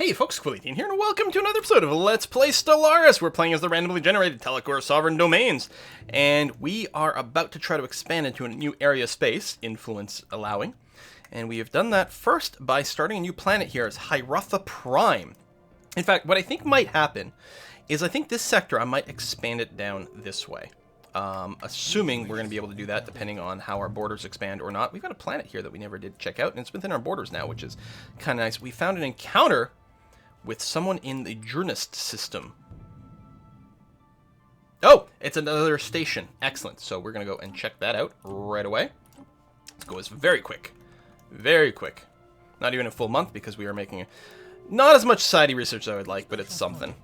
Hey folks, Quillian here, and welcome to another episode of Let's Play Stellaris. We're playing as the randomly generated Telecore Sovereign Domains, and we are about to try to expand into a new area of space, influence allowing. And we have done that first by starting a new planet here as Hieratha Prime. In fact, what I think might happen is I think this sector, I might expand it down this way. Assuming we're going to be able to do that depending on how our borders expand or not. We've got a planet here that we never did check out, and it's within our borders now, which is kind of nice. We found an encounter with someone in the Journist system. Oh, it's another station. Excellent. So we're going to go and check that out right away. Let's go. It's very quick. Very quick. Not even a full month because we are making not as much society research as I would like, but it's something.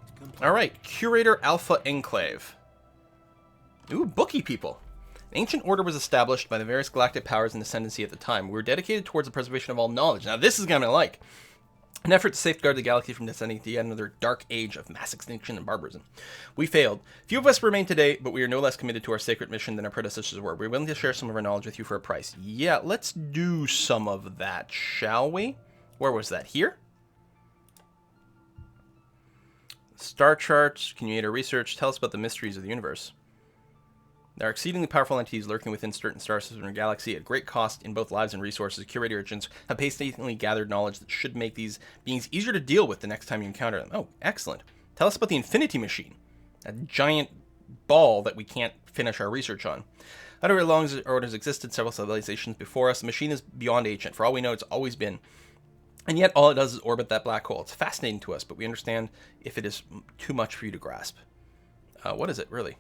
All right. Curator Alpha Enclave. Ooh, bookie people. An ancient order was established by the various galactic powers in ascendancy at the time. We were dedicated towards the preservation of all knowledge. Now, this is going to be like an effort to safeguard the galaxy from descending to yet another dark age of mass extinction and barbarism. We failed. Few of us remain today, but we are no less committed to our sacred mission than our predecessors were. We're willing to share some of our knowledge with you for a price. Yeah, let's do some of that, shall we? Where was that? Here? Star charts, curator research. Tell us about the mysteries of the universe. There are exceedingly powerful entities lurking within certain star systems in our galaxy at great cost in both lives and resources. Curator agents have painstakingly gathered knowledge that should make these beings easier to deal with the next time you encounter them. Oh, excellent. Tell us about the Infinity Machine, a giant ball that we can't finish our research on. However long as orders existed, several civilizations before us, the machine is beyond ancient. For all we know, it's always been. And yet all it does is orbit that black hole. It's fascinating to us, but we understand if it is too much for you to grasp. What is it, really?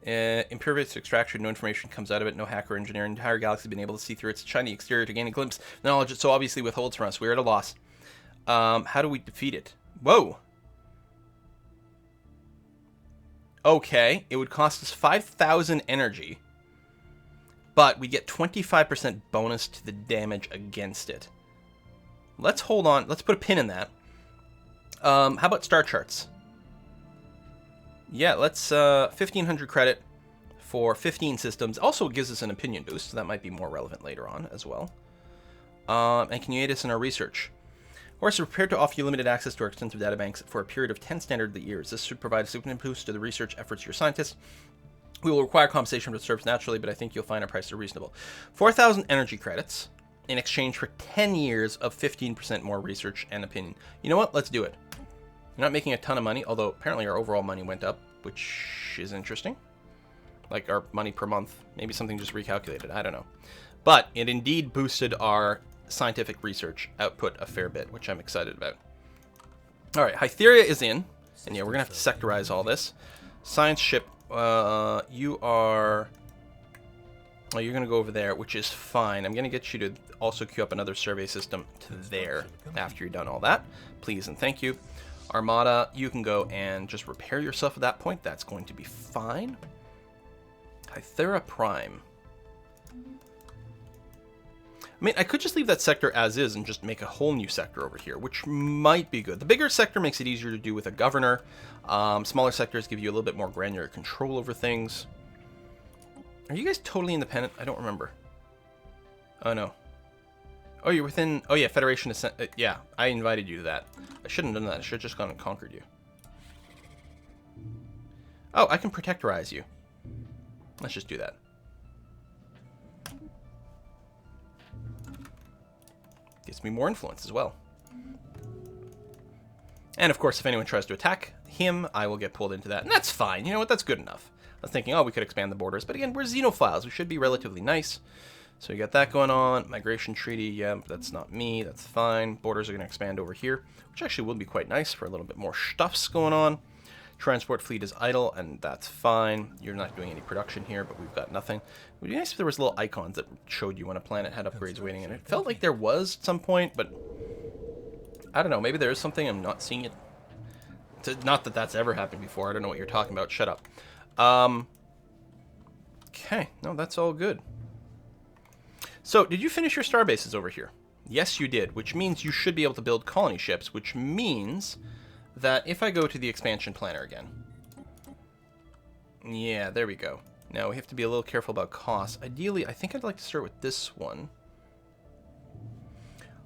Impervious extraction, no information comes out of it, no hacker engineer. Entire galaxy has been able to see through its shiny exterior to gain a glimpse of knowledge it so obviously withholds from us. We're at a loss. How do we defeat it? Whoa! Okay, it would cost us 5,000 energy, but we get 25% bonus to the damage against it. Let's hold on. Let's put a pin in that. How about star charts? Yeah, let's 1,500 credit for 15 systems. Also, it gives us an opinion boost, so that might be more relevant later on as well. And can you aid us in our research? We're prepared to offer you limited access to our extensive databanks for a period of 10 standard years. This should provide a significant boost to the research efforts of your scientists. We will require compensation for the service naturally, but I think you'll find our prices are reasonable. 4,000 energy credits in exchange for 10 years of 15% more research and opinion. You know what? Let's do it. You're not making a ton of money, although apparently our overall money went up, which is interesting. Like our money per month. Maybe something just recalculated. I don't know. But it indeed boosted our scientific research output a fair bit, which I'm excited about. All right, Hytheria is in. And yeah, we're going to have to sectorize all this. Science ship, you are... Oh, you're going to go over there, which is fine. I'm going to get you to also queue up another survey system to there after you're done all that. Please and thank you. Armada, you can go and just repair yourself at that point. That's going to be fine. Hythera Prime. I mean, I could just leave that sector as is and just make a whole new sector over here, which might be good. The bigger sector makes it easier to do with a governor. Smaller sectors give you a little bit more granular control over things. Are you guys totally independent? I don't remember. Oh, no. Oh, you're within... Oh, yeah, Federation... yeah, I invited you to that. I shouldn't have done that. I should have just gone and conquered you. Oh, I can protectorize you. Let's just do that. Gives me more influence as well. And, of course, if anyone tries to attack him, I will get pulled into that. And that's fine. You know what? That's good enough. I was thinking, oh, we could expand the borders. But again, we're xenophiles. We should be relatively nice. So we got that going on. Migration treaty, yeah, that's not me. That's fine. Borders are going to expand over here, which actually will be quite nice for a little bit more stuffs going on. Transport fleet is idle, and that's fine. You're not doing any production here, but we've got nothing. It would be nice if there was little icons that showed you when a planet had upgrades waiting, and it felt like there was at some point, but I don't know. Maybe there is something. I'm not seeing it. Not that that's ever happened before. I don't know what you're talking about. Shut up. Okay. No, that's all good. So, did you finish your star bases over here? Yes, you did, which means you should be able to build colony ships, which means that if I go to the expansion planner again... Yeah, there we go. Now, we have to be a little careful about costs. Ideally, I think I'd like to start with this one.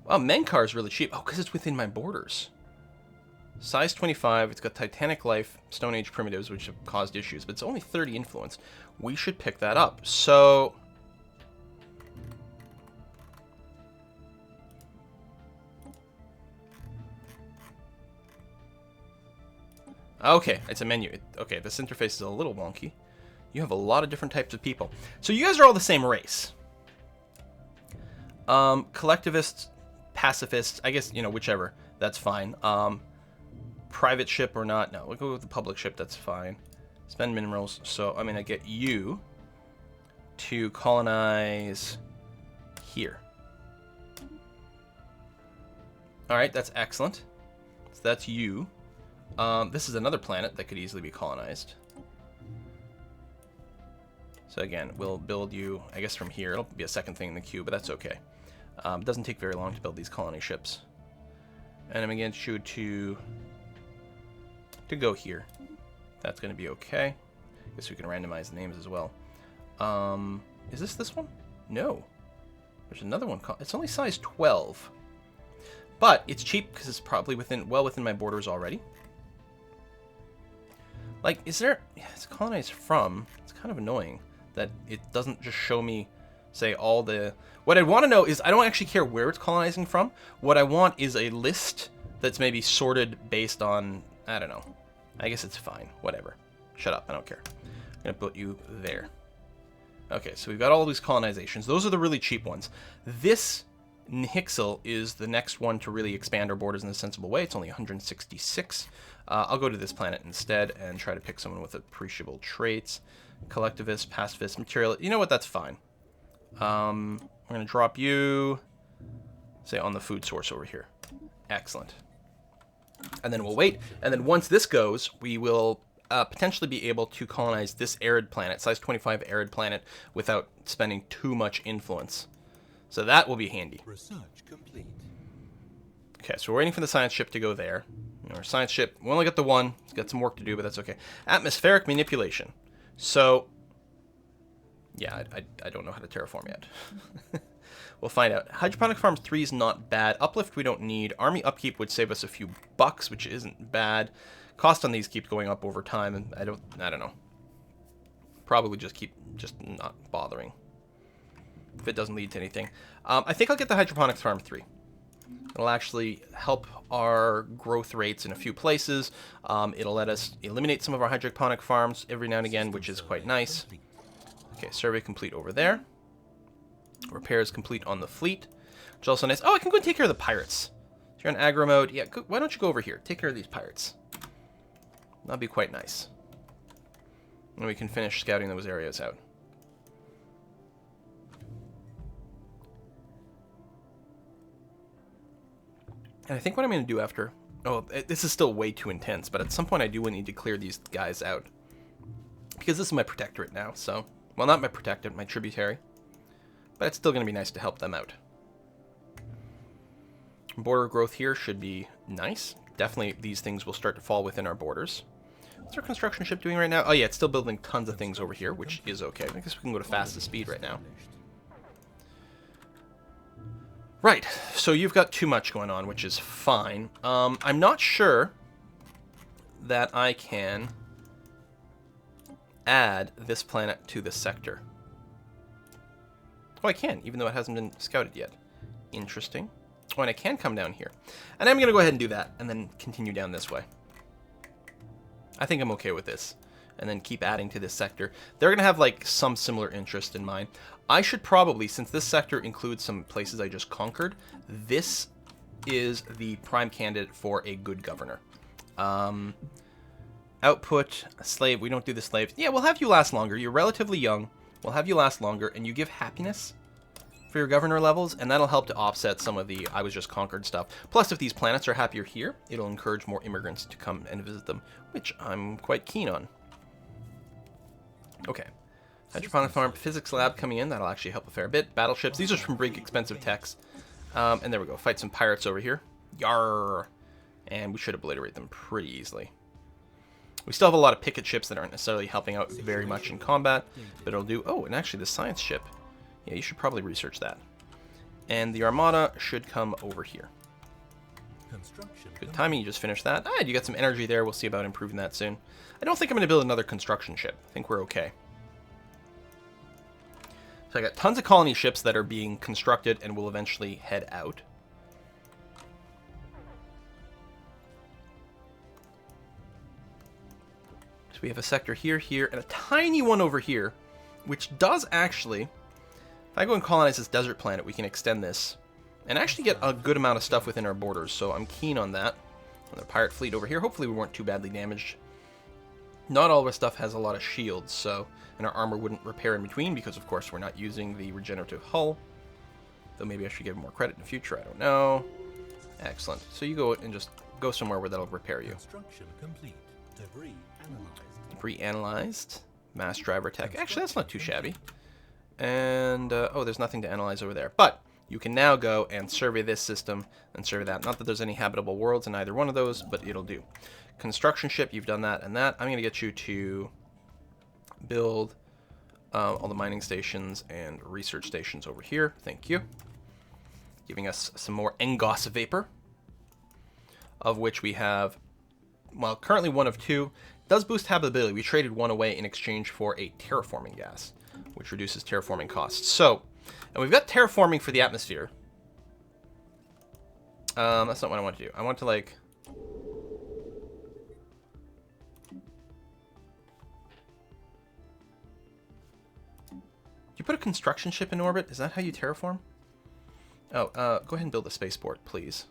Wow, Menkar is really cheap. Oh, because it's within my borders. Size 25. It's got Titanic life, Stone Age primitives, which have caused issues, but it's only 30 influence. We should pick that up. So... okay, it's a menu. Okay, this interface is a little wonky. You have a lot of different types of people. So you guys are all the same race. Collectivists, pacifists, I guess, you know, whichever. That's fine. Private ship or not? No, we'll go with the public ship. That's fine. Spend minerals. So I'm going to get you to colonize here. All right, that's excellent. So that's you. This is another planet that could easily be colonized. So again, we'll build you, I guess from here. It'll be a second thing in the queue, but that's okay. It doesn't take very long to build these colony ships. And I'm going to get you to go here. That's going to be okay. I guess we can randomize the names as well. Is this one? No. There's another one. It's only size 12. But it's cheap because it's probably well within my borders already. Like, is there... yeah, it's colonized from... it's kind of annoying that it doesn't just show me, say, all the... what I want to know is, I don't actually care where it's colonizing from. What I want is a list that's maybe sorted based on... I don't know. I guess it's fine. Whatever. Shut up. I don't care. I'm going to put you there. Okay, so we've got all these colonizations. Those are the really cheap ones. This Nihixel is the next one to really expand our borders in a sensible way. It's only 166. I'll go to this planet instead and try to pick someone with appreciable traits. Collectivist, pacifist, material. You know what? That's fine. We're going to drop you, say, on the food source over here. Excellent. And then we'll wait. And then once this goes, we will potentially be able to colonize this arid planet, size 25 arid planet, without spending too much influence. So that will be handy. Research complete. Okay, so we're waiting for the science ship to go there. Our science ship, we only got the one. It's got some work to do, but that's okay. Atmospheric manipulation. So, yeah, I don't know how to terraform yet. We'll find out. Hydroponic Farm 3 is not bad. Uplift we don't need. Army upkeep would save us a few bucks, which isn't bad. Cost on these keeps going up over time, and I don't know. Probably just not bothering if it doesn't lead to anything. I think I'll get the Hydroponic Farm 3. It'll actually help our growth rates in a few places. It'll let us eliminate some of our hydroponic farms every now and again, which is quite nice. Okay, survey complete over there. Repairs complete on the fleet, which is also nice. Oh, I can go and take care of the pirates. So you're on aggro mode. Yeah, why don't you go over here? Take care of these pirates. That'll be quite nice. And we can finish scouting those areas out. And I think what I'm going to do after... oh, this is still way too intense, but at some point I do need to clear these guys out. Because this is my protectorate now, so... well, not my protectorate, my tributary. But it's still going to be nice to help them out. Border growth here should be nice. Definitely these things will start to fall within our borders. What's our construction ship doing right now? Oh yeah, it's still building tons of things over here, which is okay. I guess we can go to fastest speed right now. Right, so you've got too much going on, which is fine. I'm not sure that I can add this planet to this sector. Oh, I can, even though it hasn't been scouted yet. Interesting. Oh, and I can come down here. And I'm going to go ahead and do that, and then continue down this way. I think I'm okay with this. And then keep adding to this sector. They're going to have, like, some similar interest in mine. I should probably, since this sector includes some places I just conquered, this is the prime candidate for a good governor. Output, slave, we don't do the slaves. Yeah, we'll have you last longer. You're relatively young. We'll have you last longer, and you give happiness for your governor levels, and that'll help to offset some of the I was just conquered stuff. Plus, if these planets are happier here, it'll encourage more immigrants to come and visit them, which I'm quite keen on. Okay. Hydroponic farm, physics lab coming in. That'll actually help a fair bit. Battleships. These are some big expensive techs. And there we go. Fight some pirates over here. Yarr. And we should obliterate them pretty easily. We still have a lot of picket ships that aren't necessarily helping out very much in combat. But it'll do... oh, and actually the science ship. Yeah, you should probably research that. And the Armada should come over here. Good timing, you just finished that. Ah, you got some energy there. We'll see about improving that soon. I don't think I'm going to build another construction ship. I think we're okay. So I got tons of colony ships that are being constructed and will eventually head out. So we have a sector here, here, and a tiny one over here, which does actually, if I go and colonize this desert planet, we can extend this and actually get a good amount of stuff within our borders. So I'm keen on that. And the pirate fleet over here. Hopefully we weren't too badly damaged. Not all of our stuff has a lot of shields, so, and our armor wouldn't repair in between because, of course, we're not using the regenerative hull. Though maybe I should give more credit in the future. I don't know. Excellent. So you go and just go somewhere where that'll repair you. Construction complete. Debris analyzed. Debris analyzed. Mass driver tech. Actually, that's not too shabby. And, oh, there's nothing to analyze over there. But you can now go and survey this system and survey that. Not that there's any habitable worlds in either one of those, but it'll do. Construction ship, you've done that and that. I'm going to get you to build all the mining stations and research stations over here. Thank you. Giving us some more Engos vapor, of which we have, well, currently one of two. It does boost habitability. We traded one away in exchange for a terraforming gas, which reduces terraforming costs. So, and we've got terraforming for the atmosphere. That's not what I want to do. I want to, like, you put a construction ship in orbit? Is that how you terraform? Oh, go ahead and build a spaceport, please.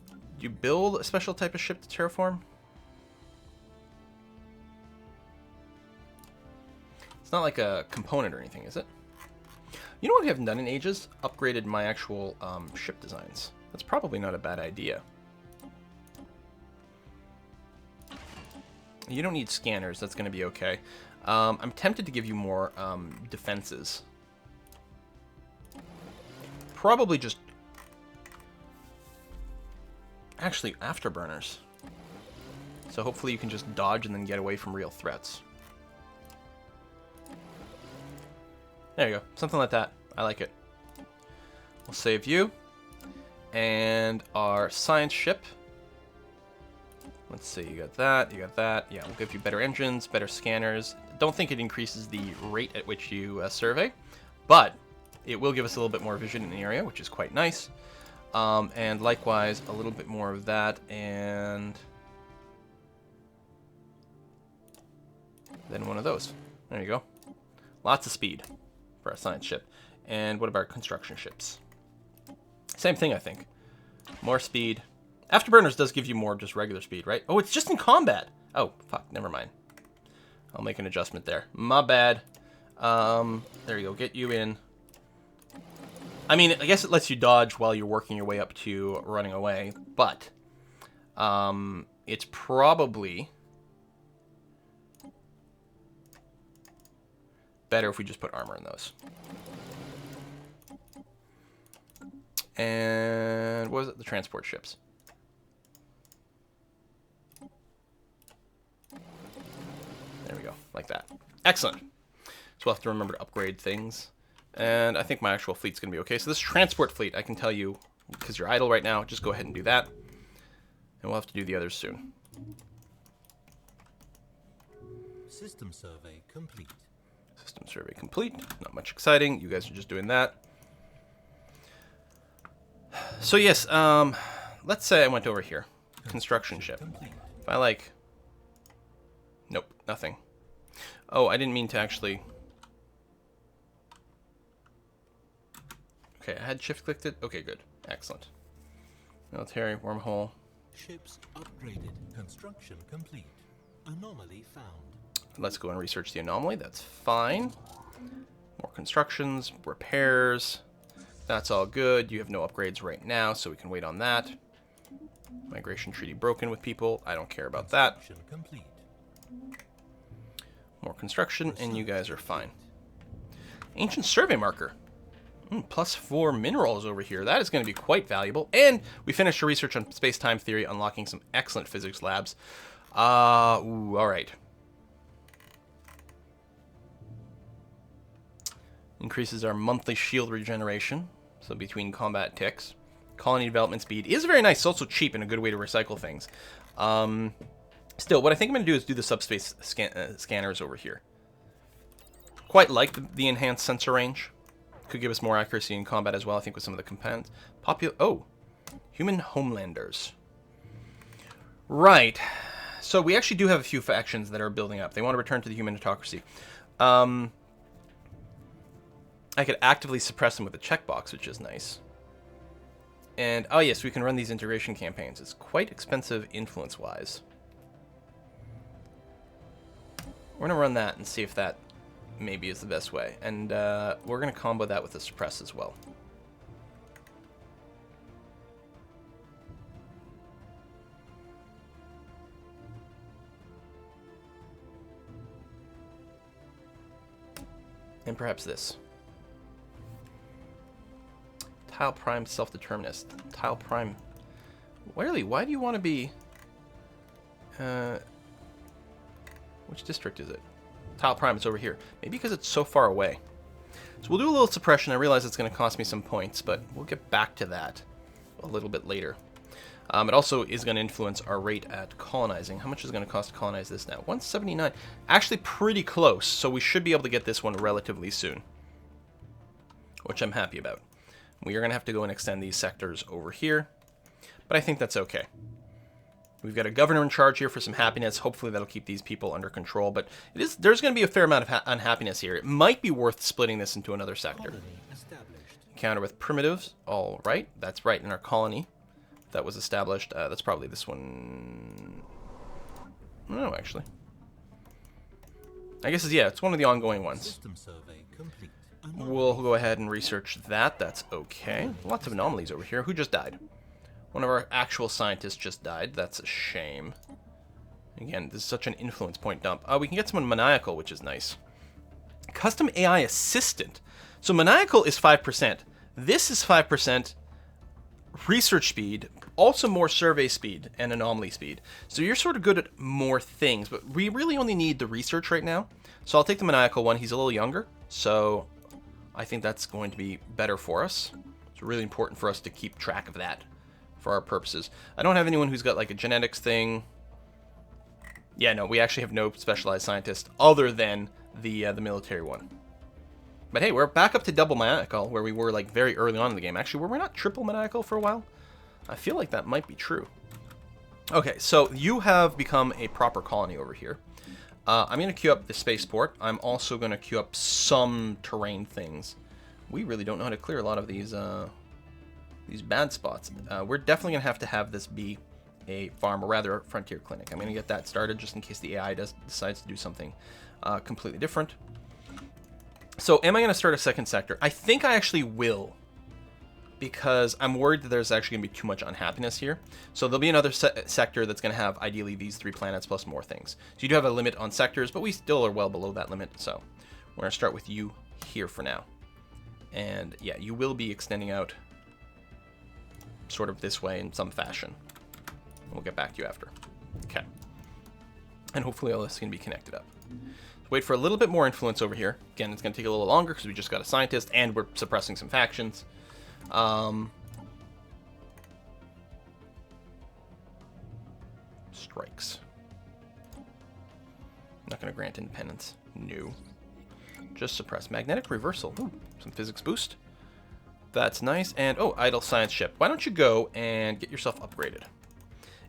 Do you build a special type of ship to terraform? It's not like a component or anything, is it? You know what we haven't done in ages? Upgraded my actual ship designs. That's probably not a bad idea. You don't need scanners. That's going to be okay. I'm tempted to give you more defenses. Probably just... actually, afterburners. So hopefully you can just dodge and then get away from real threats. There you go. Something like that. I like it. We'll save you. And our science ship. Let's see. You got that. You got that. Yeah, we'll give you better engines, better scanners. Don't think it increases the rate at which you survey. But it will give us a little bit more vision in the area, which is quite nice. And likewise, a little bit more of that. And then one of those. There you go. Lots of speed for our science ship. And what about our construction ships? Same thing, I think. More speed. Afterburners does give you more just regular speed, right? Oh, it's just in combat. Oh, fuck, never mind. I'll make an adjustment there. My bad. There you go. Get you in. I mean, I guess it lets you dodge while you're working your way up to running away, but it's probably better if we just put armor in those. And what was it? The transport ships. There we go, like that. Excellent. So we'll have to remember to upgrade things. And I think my actual fleet's going to be okay. So this transport fleet, I can tell you, because you're idle right now, just go ahead and do that. And we'll have to do the others soon. System survey complete. System survey complete. Not much exciting. You guys are just doing that. So yes, let's say I went over here. Construction ship. If I like... Nope, nothing. Oh, I didn't mean to actually... Okay, I had shift-clicked it. Okay, good. Excellent. Military, wormhole. Ships upgraded. Construction complete. Anomaly found. Let's go and research the anomaly. That's fine. More constructions, repairs. That's all good. You have no upgrades right now, so we can wait on that. Migration treaty broken with people. I don't care about that. Complete. More construction, and you guys are fine. Ancient survey marker. +4 minerals over here. That is going to be quite valuable. And we finished our research on space-time theory, unlocking some excellent physics labs. All right. Increases our monthly shield regeneration. So between combat ticks. Colony development speed is very nice. It's also cheap and a good way to recycle things. Still, what I think I'm going to do is do the subspace scanners over here. Quite like the enhanced sensor range. Could give us more accuracy in combat as well, I think, with some of the components. Human homelanders. Right. So we actually do have a few factions that are building up. They want to return to the human autocracy. I could actively suppress them with a checkbox, which is nice. And, oh yes, we can run these integration campaigns. It's quite expensive influence-wise. We're going to run that and see if that maybe is the best way. And we're going to combo that with a suppress as well. And perhaps this. Tile Prime Self-Determinist. Tile Prime. Really, why do you want to be... which district is it? Tile Prime is over here. Maybe because it's so far away. So we'll do a little suppression. I realize it's going to cost me some points, but we'll get back to that a little bit later. It also is going to influence our rate at colonizing. How much is it going to cost to colonize this now? 179. Actually pretty close, so we should be able to get this one relatively soon. Which I'm happy about. We are going to have to go and extend these sectors over here, but I think that's okay. We've got a governor in charge here for some happiness. Hopefully that'll keep these people under control, but there's going to be a fair amount of unhappiness here. It might be worth splitting this into another sector. Counter with primitives. All right, that's right, in our colony that was established. That's probably this one. No, actually. I guess it's one of the ongoing ones. System survey complete. We'll go ahead and research that. That's okay. Lots of anomalies over here. Who just died? One of our actual scientists just died. That's a shame. Again, this is such an influence point dump. We can get someone maniacal, which is nice. Custom AI assistant. So maniacal is 5%. This is 5% research speed, also more survey speed and anomaly speed. So you're sort of good at more things, but we really only need the research right now. So I'll take the maniacal one. He's a little younger, so I think that's going to be better for us. It's really important for us to keep track of that for our purposes. I don't have anyone who's got like a genetics thing. Yeah, no, we actually have no specialized scientist other than the military one. But hey, we're back up to double maniacal, where we were like very early on in the game. Actually, were we not triple maniacal for a while? I feel like that might be true. Okay, so you have become a proper colony over here. I'm going to queue up the spaceport. I'm also going to queue up some terrain things. We really don't know how to clear a lot of these bad spots. We're definitely going to have this be a farm, or rather a frontier clinic. I'm going to get that started just in case the AI decides to do something completely different. So am I going to start a second sector? I think I actually will, because I'm worried that there's actually going to be too much unhappiness here. So there'll be another sector that's going to have ideally these 3 planets plus more things. So you do have a limit on sectors, but we still are well below that limit. So we're going to start with you here for now. And yeah, you will be extending out sort of this way in some fashion. We'll get back to you after. Okay. And hopefully all this can be connected up. Wait for a little bit more influence over here. Again, it's going to take a little longer because we just got a scientist and we're suppressing some factions. Strikes. Not going to grant independence. No. Just suppress. Magnetic reversal. Ooh, some physics boost. That's nice. And, oh, idle science ship. Why don't you go and get yourself upgraded?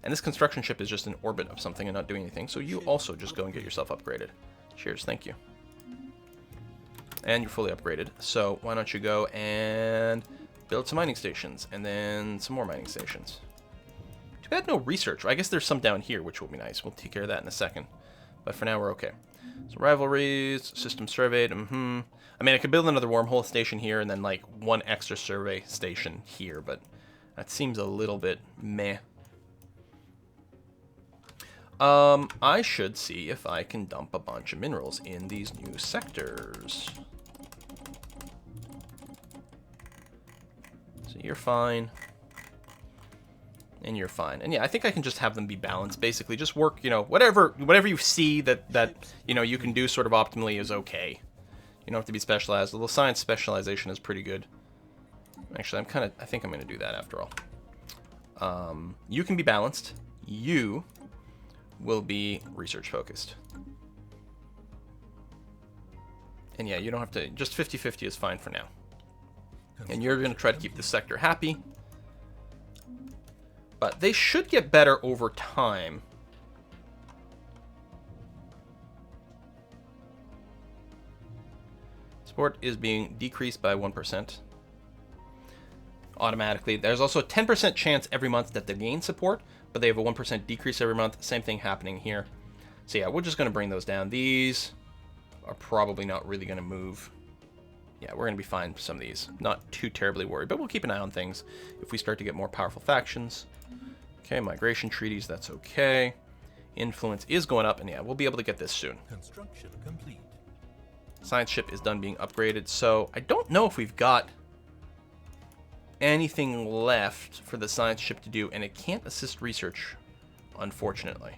And this construction ship is just in orbit of something and not doing anything. So you also just go and get yourself upgraded. Cheers, thank you. And you're fully upgraded. So why don't you go and build some mining stations, and then some more mining stations. Too bad no research. I guess there's some down here, which will be nice. We'll take care of that in a second. But for now, we're okay. So rivalries, system surveyed. I mean, I could build another wormhole station here, and then like one extra survey station here, but that seems a little bit meh. I should see if I can dump a bunch of minerals in these new sectors. So you're fine. And you're fine. And yeah, I think I can just have them be balanced. Basically, just work, you know, whatever you see that you know, you can do sort of optimally is okay. You don't have to be specialized. A little science specialization is pretty good. Actually, I think I'm going to do that after all. You can be balanced. You will be research focused. And yeah, you don't have to, just 50-50 is fine for now. And you're going to try to keep this sector happy. But they should get better over time. Support is being decreased by 1%. Automatically. There's also a 10% chance every month that they gain support, but they have a 1% decrease every month. Same thing happening here. So yeah, we're just going to bring those down. These are probably not really going to move. Yeah, we're going to be fine for some of these. Not too terribly worried, but we'll keep an eye on things if we start to get more powerful factions. Okay, migration treaties, that's okay. Influence is going up, and yeah, we'll be able to get this soon. Construction complete. Science ship is done being upgraded, so I don't know if we've got anything left for the science ship to do, and it can't assist research, unfortunately.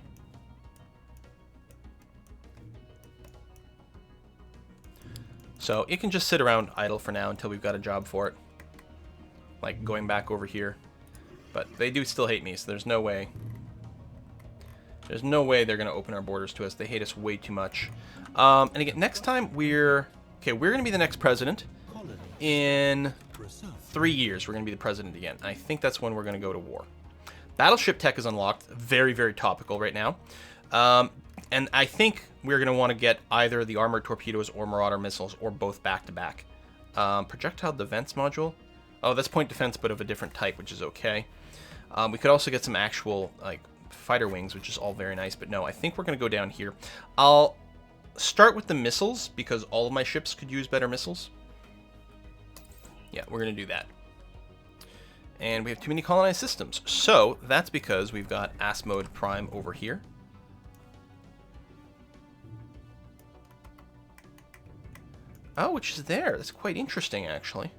So it can just sit around idle for now until we've got a job for it. Like going back over here. But they do still hate me, so there's no way. There's no way they're going to open our borders to us. They hate us way too much. And again, next time we're going to be the next president. In 3 years, we're going to be the president again. I think that's when we're going to go to war. Battleship tech is unlocked. Very, very topical right now. And I think we're going to want to get either the armored torpedoes or Marauder missiles, or both back-to-back. Projectile defense module. Oh, that's point defense, but of a different type, which is okay. We could also get some actual like fighter wings, which is all very nice. But no, I think we're going to go down here. I'll start with the missiles, because all of my ships could use better missiles. Yeah, we're going to do that. And we have too many colonized systems. So that's because we've got Asmode Prime over here. Oh, which is there. That's quite interesting, actually.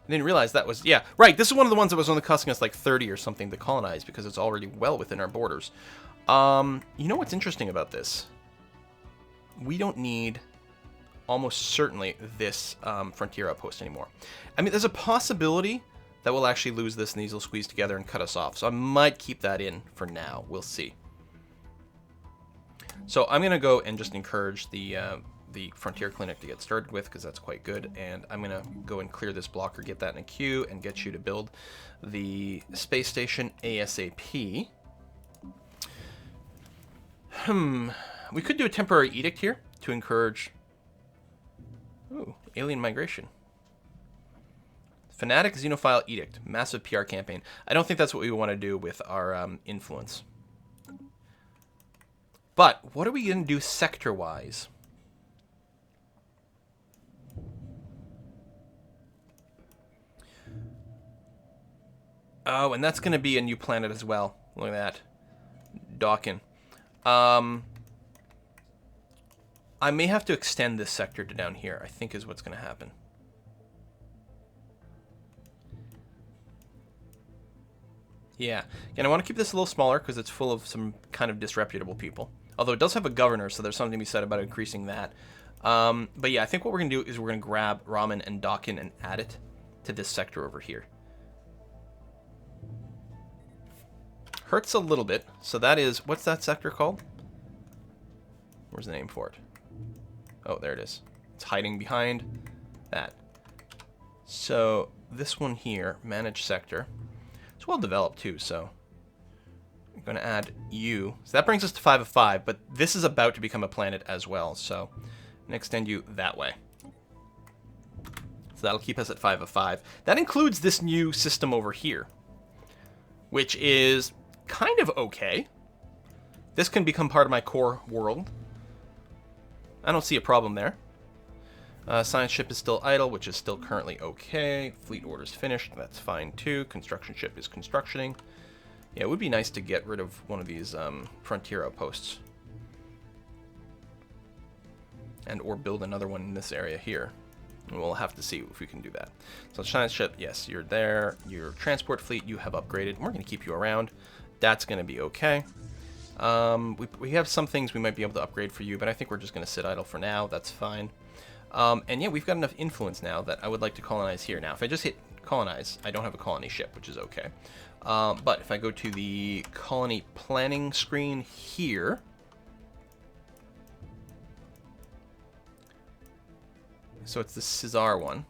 I didn't realize that was... Yeah, right. This is one of the ones that was only costing us like 30 or something to colonize, because it's already well within our borders. You know what's interesting about this? We don't need... almost certainly this frontier outpost anymore. I mean, there's a possibility that we'll actually lose this and these will squeeze together and cut us off. So I might keep that in for now. We'll see. So I'm going to go and just encourage the frontier clinic to get started with, because that's quite good. And I'm going to go and clear this blocker, get that in a queue, and get you to build the space station ASAP. We could do a temporary edict here to encourage... Ooh, alien migration. Fanatic Xenophile Edict. Massive PR campaign. I don't think that's what we want to do with our influence. But what are we going to do sector-wise? Oh, and that's going to be a new planet as well. Look at that. Dawkin. I may have to extend this sector to down here, I think is what's going to happen. Yeah. Again, I want to keep this a little smaller because it's full of some kind of disreputable people. Although it does have a governor, so there's something to be said about increasing that. But yeah, I think what we're going to do is we're going to grab Ramen and Dawkin and add it to this sector over here. Hurts a little bit. So that is... What's that sector called? Where's the name for it? Oh, there it is. It's hiding behind that. So this one here, managed sector. It's well developed too, so I'm going to add you. So that brings us to 5 of 5, but this is about to become a planet as well, so I'm going to extend you that way. So that'll keep us at 5 of 5. That includes this new system over here, which is kind of okay. This can become part of my core world. I don't see a problem there. Science ship is still idle, which is still currently okay. Fleet orders finished. That's fine too. Construction ship is constructioning. Yeah, it would be nice to get rid of one of these frontier outposts. And or build another one in this area here. And we'll have to see if we can do that. So science ship, yes, you're there. Your transport fleet, you have upgraded. We're going to keep you around. That's going to be okay. We have some things we might be able to upgrade for you, but I think we're just going to sit idle for now. That's fine. And yeah, we've got enough influence now that I would like to colonize here. Now, if I just hit colonize, I don't have a colony ship, which is okay. But if I go to the colony planning screen here, so it's the Caesar one.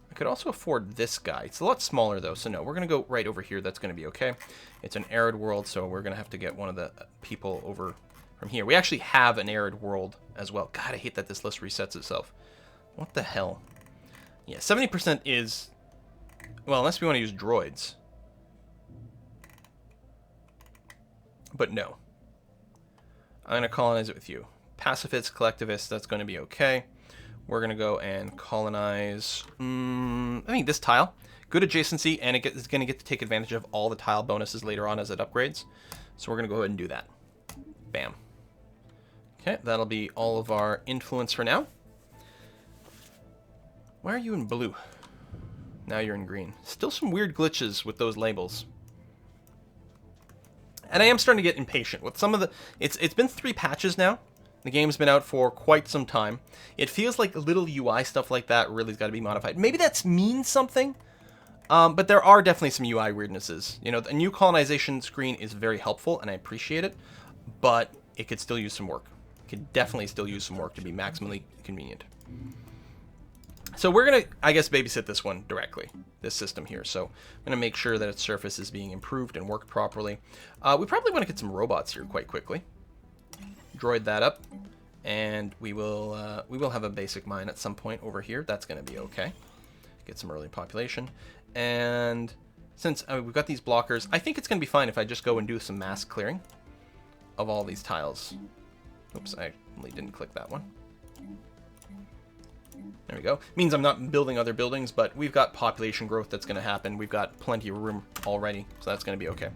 I could also afford this guy. It's a lot smaller though, so no, we're going to go right over here. That's going to be okay. It's an arid world, so we're going to have to get one of the people over from here. We actually have an arid world as well. God, I hate that this list resets itself. What the hell? Yeah, 70% is... Well, unless we want to use droids. But no. I'm going to colonize it with you. Pacifists, collectivists, that's going to be okay. We're going to go and colonize, I think this tile. Good adjacency, and it's going to get to take advantage of all the tile bonuses later on as it upgrades. So we're going to go ahead and do that. Bam. Okay, that'll be all of our influence for now. Why are you in blue? Now you're in green. Still some weird glitches with those labels. And I am starting to get impatient with some of the... It's been 3 patches now. The game's been out for quite some time. It feels like little UI stuff like that really's got to be modified. Maybe that means something, but there are definitely some UI weirdnesses. You know, the new colonization screen is very helpful, and I appreciate it, but it could still use some work. It could definitely still use some work to be maximally convenient. So we're going to, I guess, babysit this one directly, this system here. So I'm going to make sure that its surface is being improved and worked properly. We probably want to get some robots here quite quickly. Droid that up, and we will have a basic mine at some point over here. That's going to be okay. Get some early population, and since we've got these blockers, I think it's going to be fine if I just go and do some mass clearing of all these tiles. Oops, I really didn't click that one. There we go. Means I'm not building other buildings, but we've got population growth that's going to happen. We've got plenty of room already, so that's going to be okay.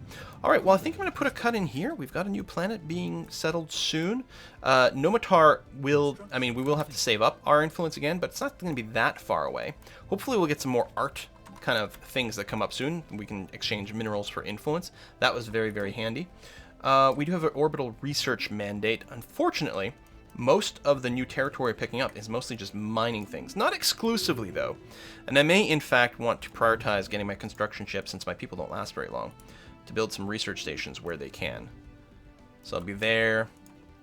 All right, well, I think I'm going to put a cut in here. We've got a new planet being settled soon. Nomatar will, we will have to save up our influence again, but it's not going to be that far away. Hopefully we'll get some more art kind of things that come up soon. We can exchange minerals for influence. That was very, very handy. We do have an orbital research mandate. Unfortunately, most of the new territory picking up is mostly just mining things. Not exclusively, though. And I may, in fact, want to prioritize getting my construction ship, since my people don't last very long, to build some research stations where they can. So I'll be there,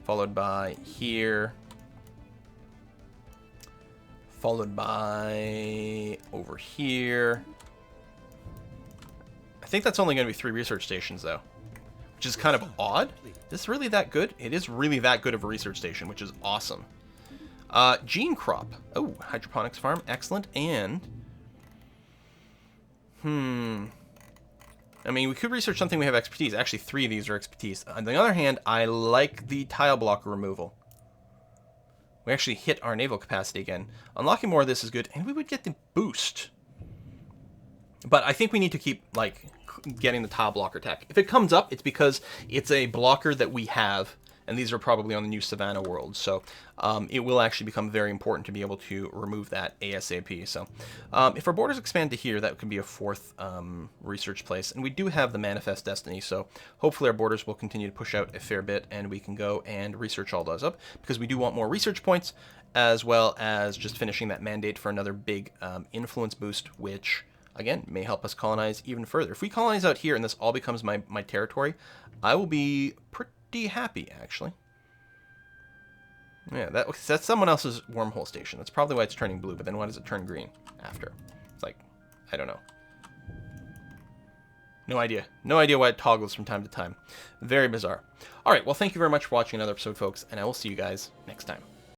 followed by here, followed by over here. I think that's only going to be 3 research stations, though, which is kind of odd. Is this really that good? It is really that good of a research station, which is awesome. Gene crop. Oh, hydroponics farm. Excellent. And... we could research something we have expertise. Actually, 3 of these are expertise. On the other hand, I like the tile blocker removal. We actually hit our naval capacity again. Unlocking more of this is good, and we would get the boost. But I think we need to keep, getting the tile blocker tech. If it comes up, it's because it's a blocker that we have, and these are probably on the new Savannah world, so it will actually become very important to be able to remove that ASAP. So if our borders expand to here, that could be a 4th research place, and we do have the Manifest Destiny, so hopefully our borders will continue to push out a fair bit, and we can go and research all those up, because we do want more research points, as well as just finishing that mandate for another big influence boost, which... again, may help us colonize even further. If we colonize out here and this all becomes my territory, I will be pretty happy, actually. Yeah, that's someone else's wormhole station. That's probably why it's turning blue, but then why does it turn green after? It's like, I don't know. No idea. No idea why it toggles from time to time. Very bizarre. All right, well, thank you very much for watching another episode, folks, and I will see you guys next time.